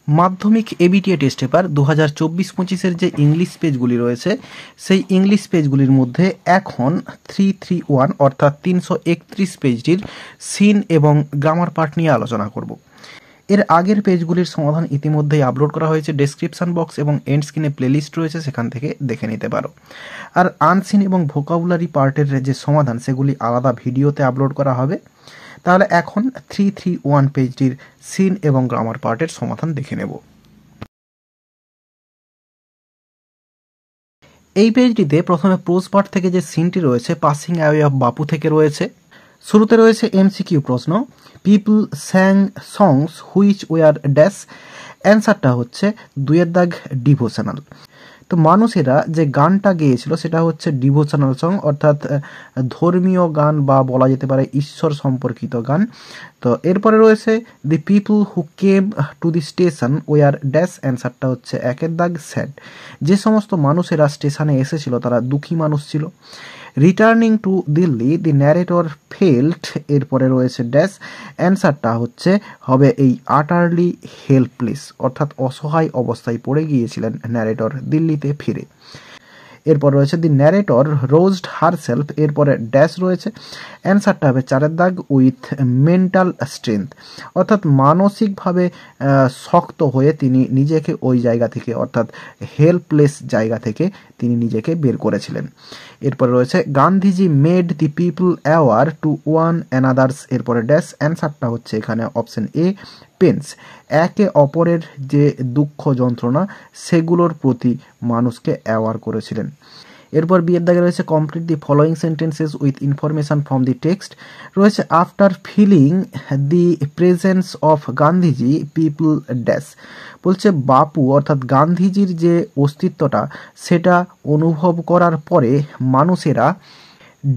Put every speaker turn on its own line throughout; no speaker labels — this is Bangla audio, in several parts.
মাধ্যমিক এবিটিএ টেস্ট পেপার 2024-25-এর যে ইংলিশ পেজগুলি রয়েছে সেই ইংলিশ পেজগুলির মধ্যে এখন 331 অর্থাৎ 331 পেজটির সিন এবং গ্রামার পার্ট নিয়ে আলোচনা করব। এর আগের পেজগুলির সমাধান ইতিমধ্যেই আপলোড করা হয়েছে, ডেসক্রিপশন বক্স এবং এন্ড স্ক্রিনে প্লেলিস্ট রয়েছে, সেখান থেকে দেখে নিতে পারো। আর আনসিন এবং ভোকাবুলারি পার্টের যে সমাধান সেগুলি আলাদা ভিডিওতে আপলোড করা হবে। তাহলে এখন 331 পেজটির সিন এবং গ্রামার পার্টের সমাধান দেখে নেব। এই পেজটিতে প্রথমে প্রোজ পার্ট থেকে যে সিনটি রয়েছে পাসিং অ্যাওয়ে অফ বাপু থেকে রয়েছে। শুরুতে রয়েছে এমসিকিউ প্রশ্ন, people sang songs which were dash. অ্যান্সারটা হচ্ছে 2 দাগ ডিভোশনাল। তো মানুষেরা যে গানটা গেয়েছিল সেটা হচ্ছে ডিভোশনাল সং, অর্থাৎ ধর্মীয় গান বা বলা যেতে পারে ঈশ্বর সম্পর্কিত গান। তো এরপরে রয়েছে the people who came to the station were dash. অ্যান্সারটা হচ্ছে 1 দাগ স্যাড। যে সমস্ত মানুষেরা স্টেশনে এসেছিল তারা দুঃখী মানুষ ছিল। Returning to Delhi the narrator felt. এরপরে রয়েছে ড্যাশ। অ্যান্সারটা হবে এই আটারলি হেল্পলেস, অর্থাৎ অসহায় অবস্থায় পড়ে গিয়েছিলেন ন্যারেটর দিল্লিতে ফিরে। এরপর রয়েছে দি ন্যারেটর রোজড হারসেলফ। এরপরে ড্যাশ রয়েছে। অ্যান্সারটা হবে 4 দাগ উইথ মেন্টাল স্ট্রেংথ, অর্থাৎ মানসিকভাবে শক্ত হয়ে তিনি নিজেকে ওই জায়গা থেকে, অর্থাৎ হেল্পলেস জায়গা থেকে তিনি নিজেকে বের করেছিলেন। এরপরে রয়েছে Gandhiji made the people aware to one another's. এরপরে ড্যাশ। অ্যান্সারটা হচ্ছে এখানে অপশন এ পেন্স, একে অপরের যে দুঃখ যন্ত্রণা সেগুলোর প্রতি মানুষকে অ্যাওয়ার করেছিলেন। এরপর বিয়ের দাগে রয়েছে complete the following sentences with information from the text. রয়েছে after filling the presence of Gandhiji people dash. বলছে বাপু অর্থাৎ গান্ধীজির যে অস্তিত্বটা সেটা অনুভব করার পরে মানুষেরা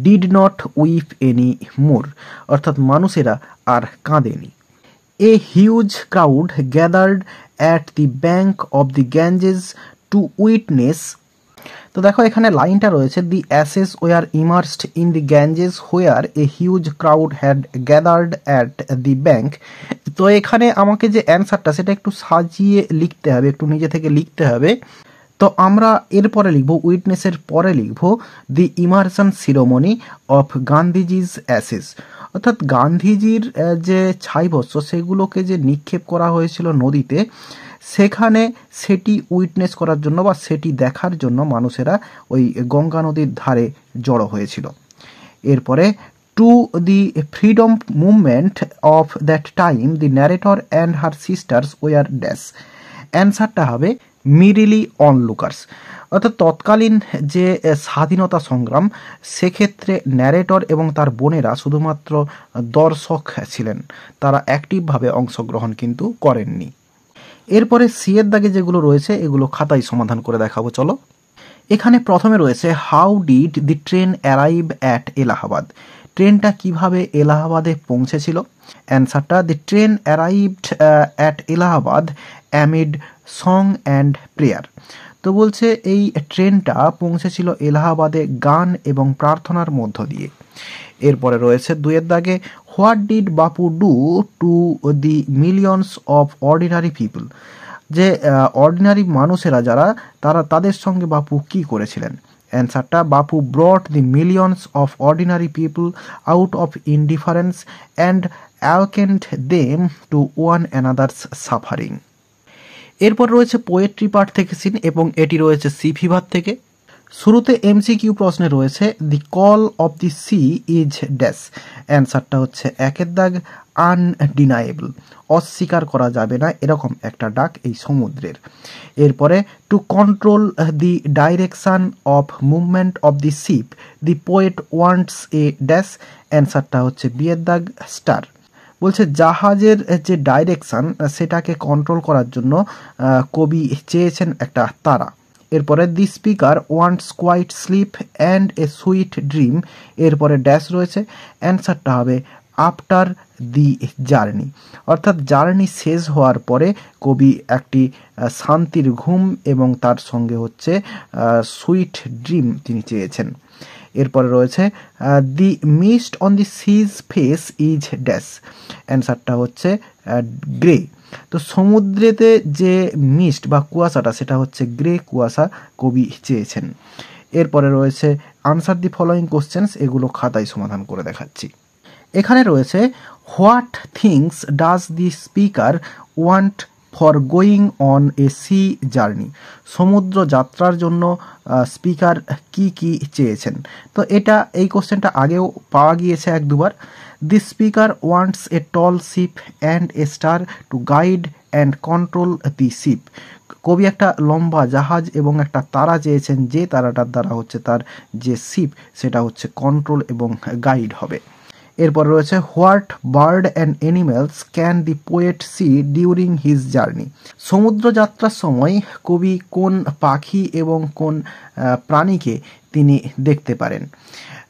did not weep any more, অর্থাৎ মানুষেরা আর কাঁদেনি। A huge crowd gathered at the bank of the Ganges to witness. তো দেখো এখানে লাইনটা রয়েছে, the ashes were immersed in the Ganges where a huge crowd had gathered at the bank. তো এখানে আমাকে যে অ্যান্সারটা সেটা একটু সাজিয়ে লিখতে হবে, একটু নিজে থেকে লিখতে হবে। তো আমরা এরপরে লিখব, উইটনেসের পরে লিখব the immersion ceremony of Gandhiji's ashes, অর্থাৎ গান্ধীজির যে ছাইভস্য সেগুলোকে যে নিক্ষেপ করা হয়েছিল নদীতে, সেখানে সেটি উইটনেস করার জন্য বা সেটি দেখার জন্য মানুষেরা ওই গঙ্গা নদীর ধারে জড়ো হয়েছিল। এরপরে to the freedom movement of that time the narrator and her sisters were dash. অ্যান্সারটা হবে মিরিলি অনলুকার্স, অর্থাৎ তৎকালীন যে স্বাধীনতা সংগ্রাম সেক্ষেত্রে ন্যারেটর এবং তার বোনেরা শুধুমাত্র দর্শক ছিলেন, তারা অ্যাক্টিভভাবে অংশগ্রহণ কিন্তু করেননি। এরপরে সিয়ের দাগে যেগুলো রয়েছে এগুলো খাতায় সমাধান করে দেখাবো, চলো। এখানে প্রথমে রয়েছে how did the train arrive at Allahabad. ট্রেনটা কিভাবে এলাহাবাদে পৌঁছেছিল। অ্যান্সারটা the train arrived at Allahabad amid song and prayer. তো বলছে এই ট্রেনটা পৌঁছেছিল এলাহাবাদে গান এবং প্রার্থনার মধ্য দিয়ে। এরপরে রয়েছে 2 দাগে what did Bapu do to the millions of ordinary people. যে অর্ডিনারি মানুষেরা যারা তাদের সঙ্গে বাপু কি করেছিলেন। অ্যান্সারটা Bapu brought the millions of ordinary people out of indifference and awakened them to one another's suffering. এরপর রয়েছে পোয়েট্রি পার্ট থেকে সিন এবং এটি রয়েছে সি ফিভার থেকে। শুরুতে এমসিকিউ প্রশ্নে রয়েছে the call of the sea is dash. অ্যান্সারটা হচ্ছে 1 দাগ আনডিনায়েবল, অস্বীকার করা যাবে না এরকম একটা ডাক এই সমুদ্রের। এরপরে to control the direction of movement of the ship the poet wants a dash. অ্যান্সারটা হচ্ছে 2 দাগ স্টার। বলছে জাহাজের যে ডাইরেকশন সেটাকে কন্ট্রোল করার জন্য কবি চেয়েছেন একটা তারা। এরপরে the speaker wants quiet sleep and a sweet dream. এরপরে ড্যাশ রয়েছে। অ্যান্সারটা হবে আফটার দি জার্নি, অর্থাৎ জার্নি শেষ হওয়ার পরে কবি একটি শান্তির ঘুম এবং তার সঙ্গে সুইট ড্রিম তিনি চেয়েছেন। এরপরে রয়েছে the mist on the sea's face is dash. অ্যান্সারটা হচ্ছে গ্রে। তো সমুদ্রেতে যে মিস্ট বা কুয়াশাটা সেটা হচ্ছে গ্রে কুয়াশা কবি চেয়েছেন। এরপরে রয়েছে আনসার দি ফলোয়িং কোশ্চেন্স, এগুলো খাতায় সমাধান করে দেখাচ্ছি। এখানে রয়েছে what things does the speaker want for going on a sea journey. সমুদ্র যাত্রার জন্য স্পিকার কি কি চেয়েছেন। তো এই কোশ্চেনটা আগেও পাওয়া গিয়েছে এক দুবার। The speaker wants a tall ship and a star to guide and control the ship. কবি একটা লম্বা জাহাজ এবং একটা তারা চেয়েছেন, যে তারাটার দ্বারা হচ্ছে তার যে শিপ সেটা হচ্ছে কন্ট্রোল এবং গাইড হবে। এরপর রয়েছে what bird and animals can the poet see during his journey. সমুদ্র যাত্রার সময় কবি কোন পাখি এবং কোন প্রাণীকে তিনি দেখতে পারেন।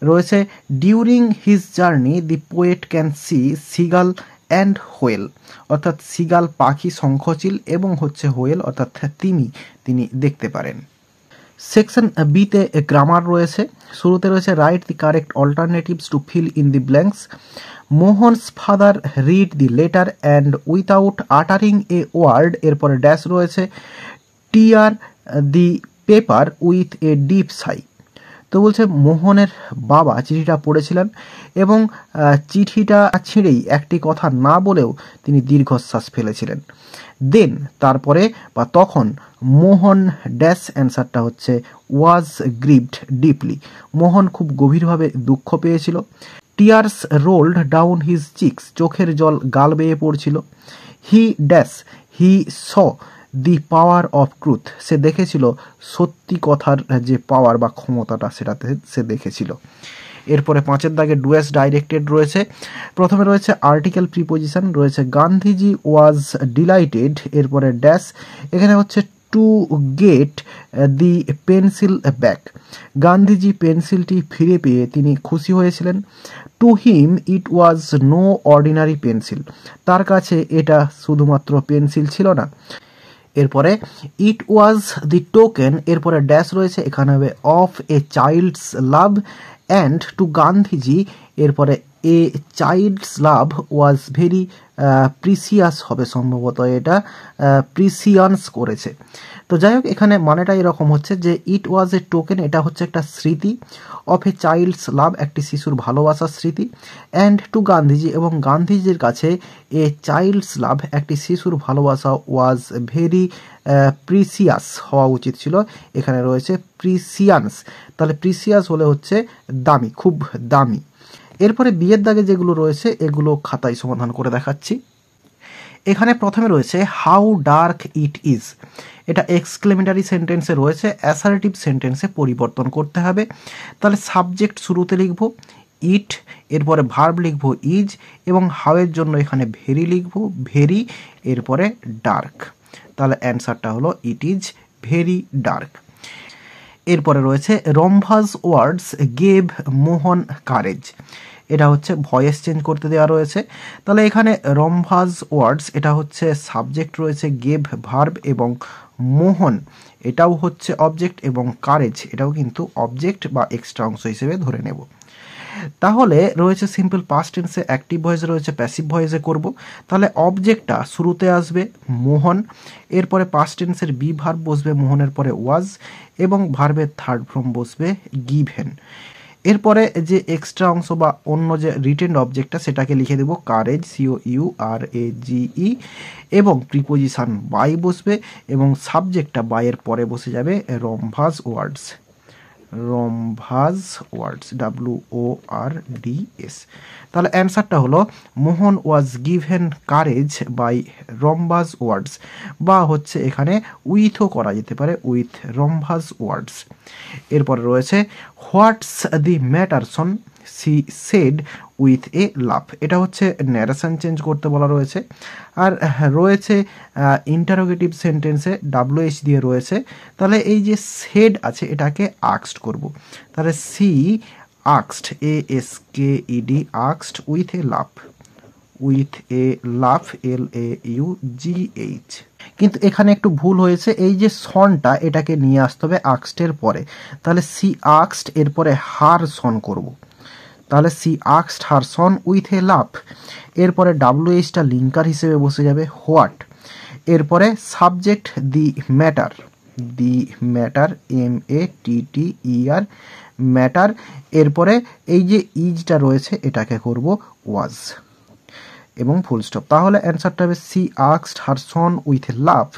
রয়েছে during his journey the poet can see seagull and whale, অর্থাৎ সিগাল পাখি, শঙ্খচিল এবং হচ্ছে হোয়েল অর্থাৎ তিনি দেখতে পারেন। সেকশন বিতে গ্রামার রয়েছে। শুরুতে রয়েছে write the correct alternatives to fill in the blanks. Mohan's father read the letter and without uttering a word. এরপরে ড্যাশ রয়েছে tear the paper with a deep sigh. তো বলছে মোহনের বাবা চিঠিটা পড়েছিলেন এবং চিঠিটা ছিঁড়েই একটি কথা না বলেও তিনি দীর্ঘশ্বাস ফেলেছিলেন। দেন তারপরে বা তখন মোহন ড্যাশ, অ্যান্সারটা হচ্ছে ওয়াজ গ্রিভড ডিপলি। মোহন খুব গভীরভাবে দুঃখ পেয়েছিল। Tears rolled down his cheeks, চোখের জল গাল বেয়ে পড়ছিল। He dash he saw the power of truth, সে দেখেছিল সত্যি কথার যে পাওয়ার বা ক্ষমতাটা সেটাতে সে দেখেছিল। এরপরে 5 দাগে ডুয়েস ডাইরেক্টেড রয়েছে। প্রথমে রয়েছে আর্টিকেল প্রিপোজিশন, রয়েছে গান্ধীজি ওয়াজ ডিলাইটেড। এরপরে ড্যাশ, এখানে হচ্ছে to get the pencil back, Gandhiji পেন্সিলটি ফিরে পেয়ে তিনি খুশি হয়েছিলেন। To him it was no ordinary pencil, তার কাছে এটা শুধুমাত্র পেন্সিল ছিল না। এরপরে ইট ওয়াজ দি টোকেন, এরপরে ড্যাশ রয়েছে, এখানে হবে of a child's love and to Gandhiji, এরপরে a child's love was very precious হবে সম্ভবত, এটা প্রিসিয়ান্স করেছে। তো যাই হোক, এখানে মানেটা এরকম হচ্ছে যে ইট ওয়াজ এ টোকেন, এটা হচ্ছে একটা স্মৃতি, অফ এ চাইল্ডস লাভ একটি শিশুর ভালোবাসার স্মৃতি, অ্যান্ড টু গান্ধীজি এবং গান্ধীজির কাছে এ চাইল্ডস লাভ একটি শিশুর ভালোবাসা ওয়াজ ভেরি প্রিসিয়াস হওয়া উচিত ছিল, এখানে রয়েছে প্রিসিয়ান্স। তাহলে প্রিসিয়াস হলে হচ্ছে দামি, খুব দামি। এরপরে বিয়ের দাগে যেগুলো রয়েছে এগুলো খাতায় সমাধান করে দেখাচ্ছি। এখানে প্রথমে রয়েছে হাউ ডার্ক ইট ইজ, এটা এক্সক্লেমেটারি সেন্টেন্সে রয়েছে, অ্যাসার্টিভ সেন্টেন্সে পরিবর্তন করতে হবে। তাহলে সাবজেক্ট শুরুতে লিখব ইট, এরপরে ভার্ব লিখব ইজ এবং হাউয়ের জন্য এখানে ভেরি লিখব ভেরি, এরপরে ডার্ক। তাহলে অ্যান্সারটা হলো ইট ইজ ভেরি ডার্ক। এরপরে রয়েছে রম্ভাস ওয়ার্ডস গেভ মোহন কারেজ, এটা হচ্ছে ভয়েস চেঞ্জ করতে দেওয়া রয়েছে। তাহলে এখানে রম্ভাস ওয়ার্ডস এটা হচ্ছে সাবজেক্ট রয়েছে, গেভ ভার্ব এবং মোহন এটাও হচ্ছে অবজেক্ট এবং কারেজ এটাও কিন্তু অবজেক্ট বা এক্সট্রা অংশ হিসেবে ধরে নেব। তাহলে রয়েছে সিম্পল পাস্ট টেন্সে, অ্যাক্টিভ ভয়েসে রয়েছে, প্যাসিভ ভয়েসে করব। তাহলে অবজেক্টটা শুরুতে আসবে মোহন, এরপরে পাস্ট টেন্সের বি ভার্ব বসবে মোহনের পরে ওয়াজ এবং ভার্বের থার্ড ফর্ম বসবে গিভেন। এরপরে যে এক্সট্রা অংশ বা অন্য যে রিটেন্ড অবজেক্টটা সেটাকে লিখে দেব কারেজ, COURAGE, এবং প্রিপোজিশন বাই বসবে এবং সাবজেক্টটা বাইয়ের পরে বসে যাবে রম্ভাস ওয়ার্ডস, WORDS। তাহলে অ্যান্সারটা হলো মোহন ওয়াজ গিভেন কারেজ বাই রম্ভাস ওয়ার্ডস, বা হচ্ছে এখানে উইথও করা যেতে পারে, উইথ রম্ভাস ওয়ার্ডস। এরপরে রয়েছে হোয়াটস দি ম্যাটারসন সি সেড উইথ এ লাভ, এটা হচ্ছে ন্যারেশন চেঞ্জ করতে বলা রয়েছে। আর রয়েছে ইন্টারোগেটিভ সেন্টেন্সে WH দিয়ে রয়েছে, তাহলে এই যে সেড আছে এটাকে আক্সড করব। তাহলে C আক্সড, ASKED আক্সড with a love, LAUGH। কিন্তু এখানে একটু ভুল হয়েছে, এই যে সনটা এটাকে নিয়ে আসতে হবে আক্সডের পরে, তাহলে সি আক্সড এরপরে হার সন করব, তাহলে C আক্সড her son with a লাভ। এরপরে WHটা লিঙ্কার হিসেবে বসে যাবে হোয়াট, এরপরে subject the matter, MATTER matter. এরপরে এই যে ইজটা রয়েছে এটাকে করব ওয়াজ এবং ফুল স্টপ। তাহলে অ্যান্সারটা হবে she asked her son with love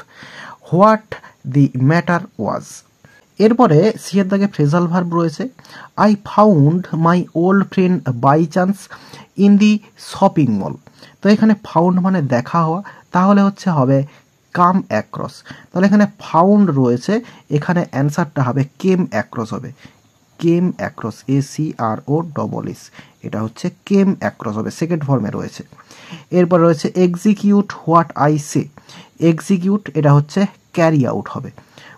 what the matter was. এরপরে সি এর দাগে ফ্রেজাল ভার্ব রয়েছে I found my old friend by chance in the shopping mall. তো এখানে ফাউন্ড মানে দেখা হওয়া, তাহলে হবে কাম অ্যাক্রস। তাহলে এখানে ফাউন্ড রয়েছে, এখানে অ্যান্সারটা হবে কেম অ্যাক্রস হবে, কেম অ্যাক্রস, ACROSS, এটা কেম অ্যাক্রস হবে, সেকেন্ড ফর্মে রয়েছে। এরপর রয়েছে execute what I say, execute এটা ক্যারি আউট হবে,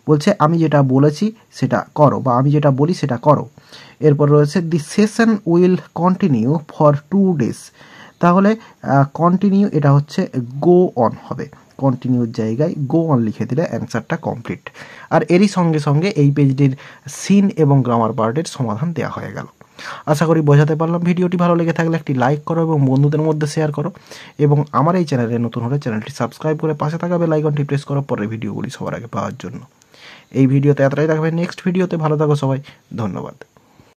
বলছে আমি যেটা বলেছি সেটা করো বা আমি যেটা বলি সেটা করো। এরপর রয়েছে the session will continue for 2 days, তাহলে কন্টিনিউ এটা গো অন হবে, কন্টিনিউর জায়গায় গো অন লিখে দিলে অ্যান্সারটা কমপ্লিট। আর এরই সঙ্গে সঙ্গে এই পেজটির সিন এবং গ্রামার পার্টের সমাধান দেওয়া হয়ে গেল। আশা করি বোঝাতে পারলাম। ভিডিওটি ভালো লেগে থাকলে একটি লাইক করো এবং বন্ধুদের মধ্যে শেয়ার করো, এবং আমার এই চ্যানেলে নতুন হলে চ্যানেলটি সাবস্ক্রাইব করে পাশে থাকা বেল আইকনটি প্রেস করো পরের ভিডিওগুলি সবার আগে পাওয়ার জন্য। এই ভিডিওতে এতটাই, দেখাবে নেক্সট ভিডিওতে। ভালো থাকো সবাই, ধন্যবাদ।